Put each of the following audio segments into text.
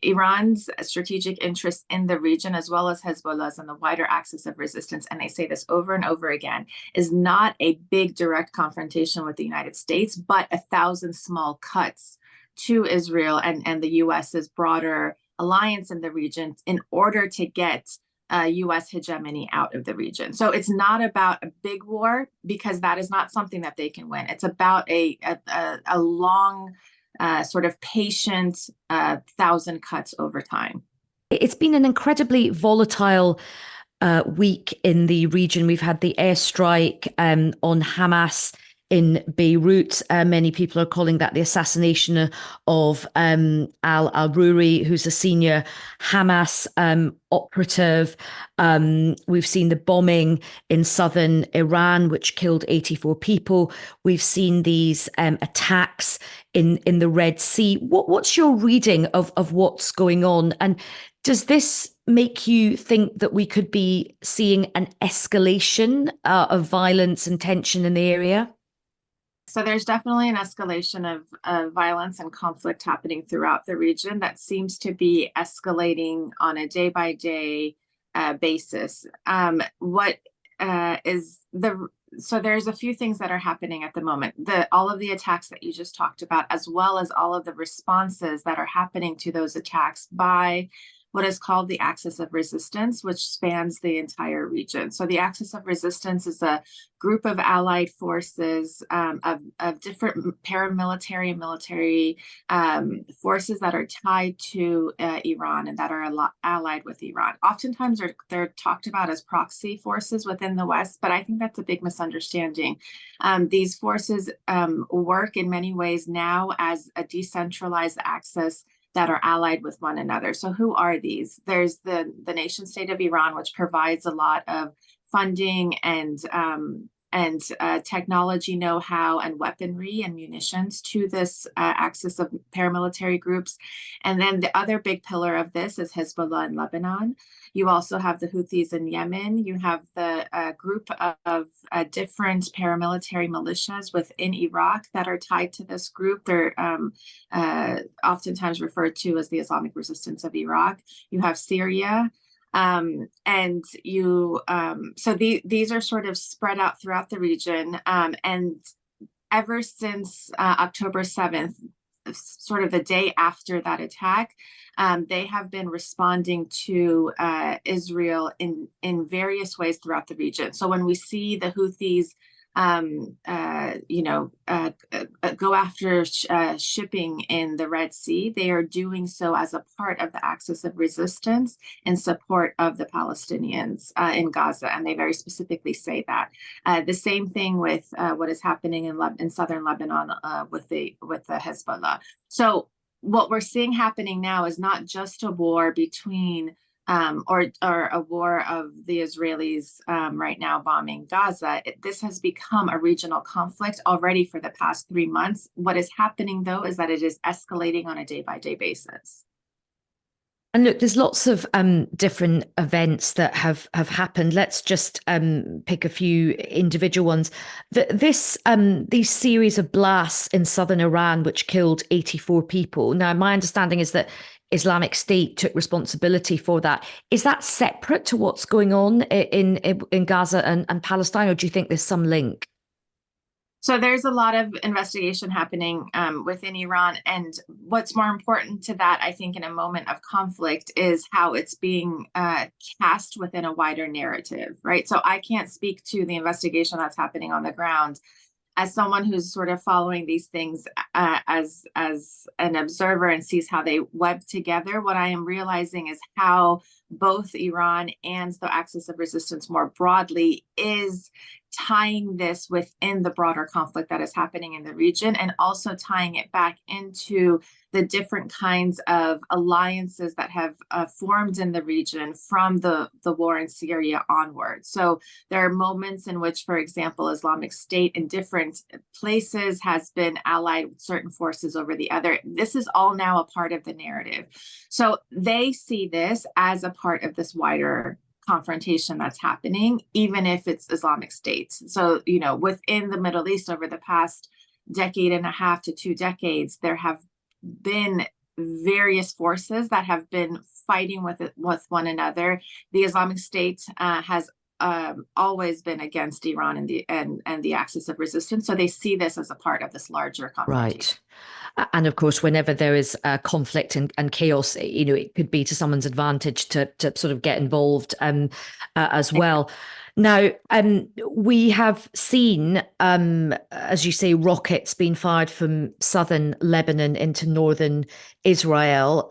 Iran's strategic interests in the region, as well as Hezbollah's and the wider axis of resistance, and they say this over and over again, is not a big direct confrontation with the United States, but 1,000 small cuts to Israel and the US's broader alliance in the region in order to get US hegemony out of the region. So it's not about a big war, because that is not something that they can win. It's about a long sort of patient 1,000 cuts over time. It's been an incredibly volatile week in the region. We've had the airstrike on Hamas in Beirut. Many people are calling that the assassination of Al-Arouri, who's a senior Hamas operative. We've seen the bombing in southern Iran, which killed 84 people. We've seen these attacks in the Red Sea. What's your reading of what's going on? And does this make you think that we could be seeing an escalation of violence and tension in the area? So there's definitely an escalation of violence and conflict happening throughout the region that seems to be escalating on a day-by-day basis. So there's a few things that are happening at the moment. All of the attacks that you just talked about, as well as all of the responses that are happening to those attacks by what is called the axis of resistance, which spans the entire region. So the axis of resistance is a group of allied forces of different paramilitary and military forces that are tied to Iran and that are allied with Iran. Oftentimes they're talked about as proxy forces within the West, but I think that's a big misunderstanding. These forces work in many ways now as a decentralized axis that are allied with one another. So who are these? There's the nation state of Iran, which provides a lot of funding and technology know-how and weaponry and munitions to this axis of paramilitary groups. And then the other big pillar of this is Hezbollah in Lebanon. You also have the Houthis in Yemen. You have the group of different paramilitary militias within Iraq that are tied to this group. They're oftentimes referred to as the Islamic Resistance of Iraq. You have Syria. So these are sort of spread out throughout the region. And ever since October 7th, sort of the day after that attack, they have been responding to Israel in various ways throughout the region. So when we see the Houthis go after shipping in the Red Sea, they are doing so as a part of the axis of resistance in support of the Palestinians in Gaza, and they very specifically say that. The same thing with what is happening in southern Lebanon with the Hezbollah. So what we're seeing happening now is not just a war between or a war of the Israelis right now bombing Gaza. This has become a regional conflict already for the past 3 months. What is happening, though, is that it is escalating on a day-by-day basis. And look, there's lots of different events that have happened. Let's just pick a few individual ones. These series of blasts in southern Iran, which killed 84 people. Now, my understanding is that Islamic State took responsibility for that. Is that separate to what's going on in Gaza and Palestine, or do you think there's some link? So there's a lot of investigation happening within Iran. And what's more important to that, I think, in a moment of conflict is how it's being cast within a wider narrative, right? So I can't speak to the investigation that's happening on the ground. As someone who's sort of following these things as an observer and sees how they web together, what I am realizing is how both Iran and the axis of resistance more broadly is tying this within the broader conflict that is happening in the region, and also tying it back into the different kinds of alliances that have formed in the region from the war in Syria onward. So there are moments in which, for example, Islamic State in different places has been allied with certain forces over the other. This is all now a part of the narrative. So they see this as a part of this wider confrontation that's happening, even if it's Islamic State. So, within the Middle East over the past decade and a half to 2 decades, there have been various forces that have been fighting with one another. The Islamic State has always been against Iran and the axis of resistance. So they see this as a part of this larger confrontation. Right. And of course, whenever there is conflict and chaos, it could be to someone's advantage to sort of get involved as well. Now, we have seen, as you say, rockets being fired from southern Lebanon into northern Israel.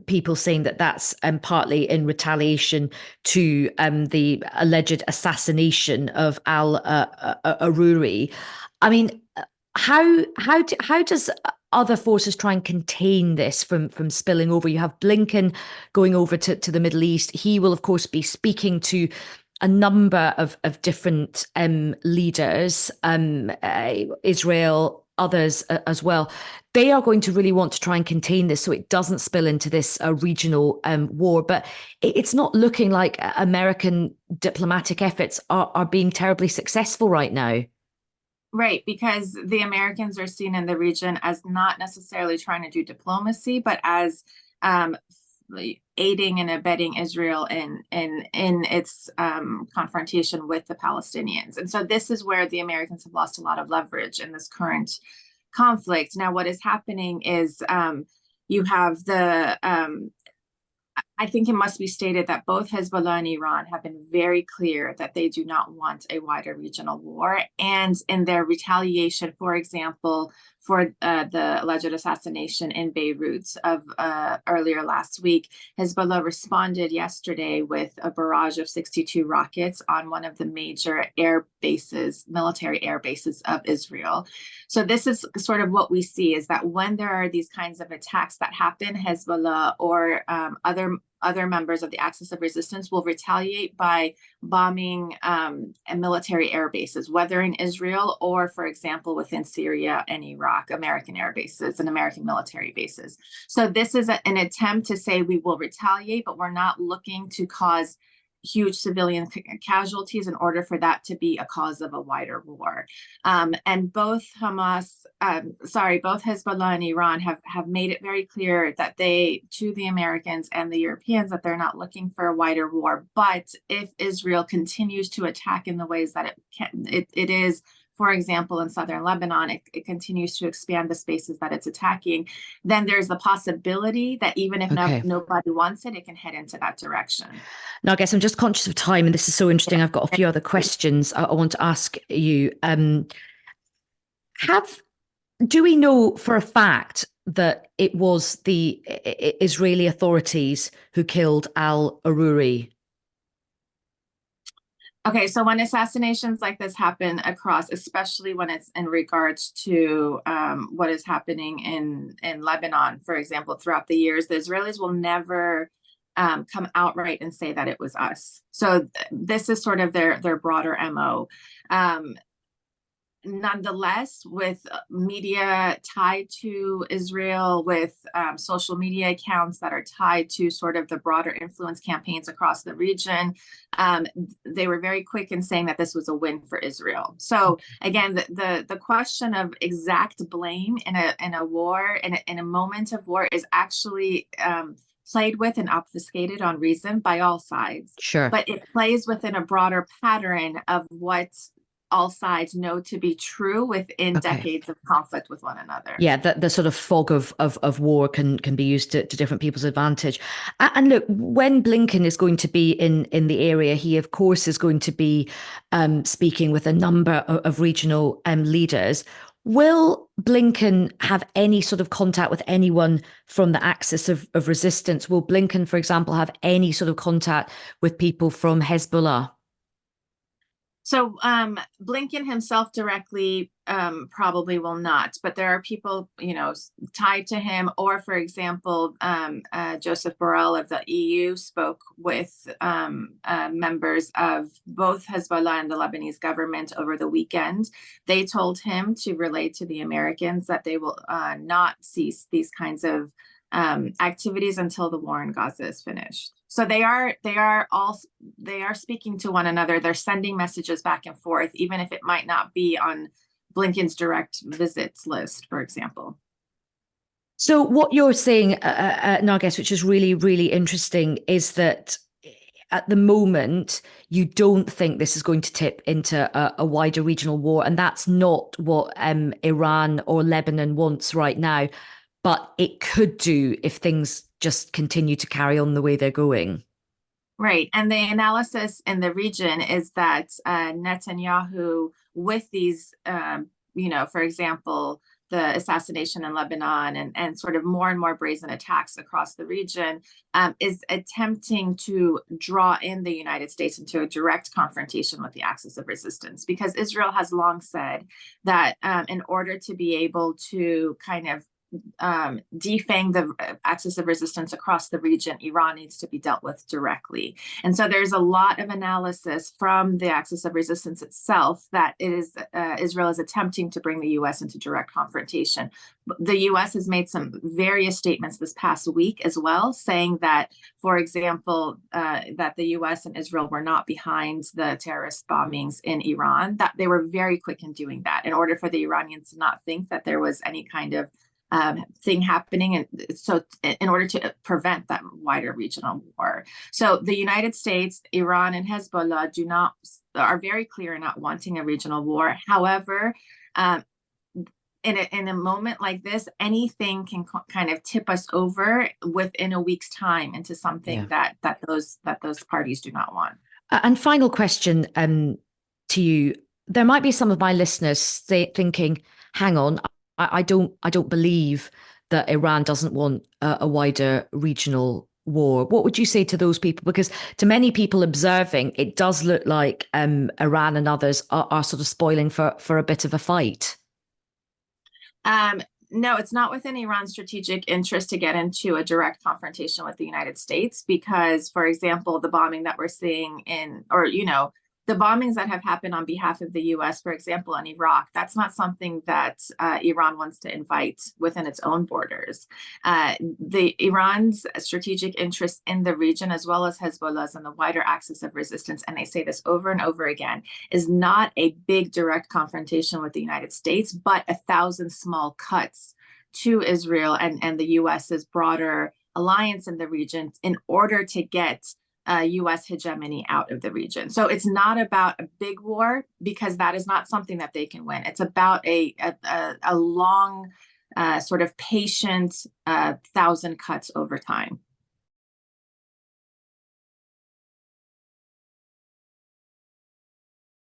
People saying that that's partly in retaliation to the alleged assassination of Al-Arouri. I mean, how does other forces try and contain this from spilling over? You have Blinken going over to the Middle East. He will, of course, be speaking to a number of different leaders, Israel, others as well. They are going to really want to try and contain this so it doesn't spill into this regional war. But it's not looking like American diplomatic efforts are being terribly successful right now. Right, because the Americans are seen in the region as not necessarily trying to do diplomacy, but as aiding and abetting Israel in its confrontation with the Palestinians. And so this is where the Americans have lost a lot of leverage in this current conflict. Now, what is happening is you have I think it must be stated that both Hezbollah and Iran have been very clear that they do not want a wider regional war. And in their retaliation, for example, for the alleged assassination in Beirut of earlier last week, Hezbollah responded yesterday with a barrage of 62 rockets on one of the major air bases, military air bases of Israel. So this is sort of what we see, is that when there are these kinds of attacks that happen, Hezbollah or other members of the axis of resistance will retaliate by bombing military air bases, whether in Israel or, for example, within Syria and Iraq, American air bases and American military bases. So this is an attempt to say we will retaliate, but we're not looking to cause huge civilian casualties in order for that to be a cause of a wider war. And both Hezbollah and Iran have made it very clear that to the Americans and the Europeans, that they're not looking for a wider war. But if Israel continues to attack in the ways that it is, for example, in southern Lebanon, it continues to expand the spaces that it's attacking, then there's the possibility that even if nobody wants it, it can head into that direction. Now, I guess I'm just conscious of time, and this is so interesting. I've got a few other questions I want to ask you. Do we know for a fact that it was the Israeli authorities who killed Al-Arouri? Okay, so when assassinations like this happen across, especially when it's in regards to what is happening in Lebanon, for example, throughout the years, the Israelis will never come outright and say that it was us. So this is sort of their broader MO. Nonetheless, with media tied to Israel, with social media accounts that are tied to sort of the broader influence campaigns across the region, they were very quick in saying that this was a win for Israel. So again, the question of exact blame in a war, in a moment of war, is actually played with and obfuscated on reason by all sides. Sure. But it plays within a broader pattern of what all sides know to be true within decades of conflict with one another. Yeah, the sort of fog of war can be used to different people's advantage. And look, when Blinken is going to be in the area, he of course is going to be speaking with a number of regional leaders. Will Blinken have any sort of contact with anyone from the axis of resistance? Will Blinken, for example, have any sort of contact with people from Hezbollah? So Blinken himself directly probably will not, but there are people, tied to him. Or, for example, Joseph Borrell of the EU spoke with members of both Hezbollah and the Lebanese government over the weekend. They told him to relay to the Americans that they will not cease these kinds of activities until the war in Gaza is finished. So they are speaking to one another. They're sending messages back and forth, even if it might not be on Blinken's direct visits list, for example. So what you're saying, Narges, which is really, really interesting, is that at the moment, you don't think this is going to tip into a wider regional war. And that's not what Iran or Lebanon wants right now. But it could do if things just continue to carry on the way they're going. Right. And the analysis in the region is that Netanyahu, with these, for example, the assassination in Lebanon and sort of more and more brazen attacks across the region, is attempting to draw in the United States into a direct confrontation with the axis of resistance. Because Israel has long said that in order to be able to kind of defang the axis of resistance across the region, Iran needs to be dealt with directly. And so there's a lot of analysis from the axis of resistance itself that it is Israel is attempting to bring the U.S. into direct confrontation. The U.S. has made some various statements this past week as well, saying that, for example, that the U.S. and Israel were not behind the terrorist bombings in Iran, that they were very quick in doing that in order for the Iranians to not think that there was any kind of thing happening, and so in order to prevent that wider regional war. So the United States, Iran, and Hezbollah are very clear in not wanting a regional war. However, in a moment like this, anything can kind of tip us over within a week's time into something that those parties do not want. And final question to you: there might be some of my listeners thinking, "Hang on, I don't believe that Iran doesn't want a wider regional war." What would you say to those people? Because to many people observing, it does look like Iran and others are sort of spoiling for a bit of a fight. No, it's not within Iran's strategic interest to get into a direct confrontation with the United States because, for example, the bombing that we're seeing the bombings that have happened on behalf of the U.S., for example, in Iraq, that's not something that Iran wants to invite within its own borders. Iran's strategic interests in the region, as well as Hezbollah's and the wider axis of resistance, and they say this over and over again, is not a big direct confrontation with the United States, but 1,000 small cuts to Israel and the U.S.'s broader alliance in the region in order to get U.S. hegemony out of the region. So it's not about a big war because that is not something that they can win. It's about a long, sort of patient 1,000 cuts over time.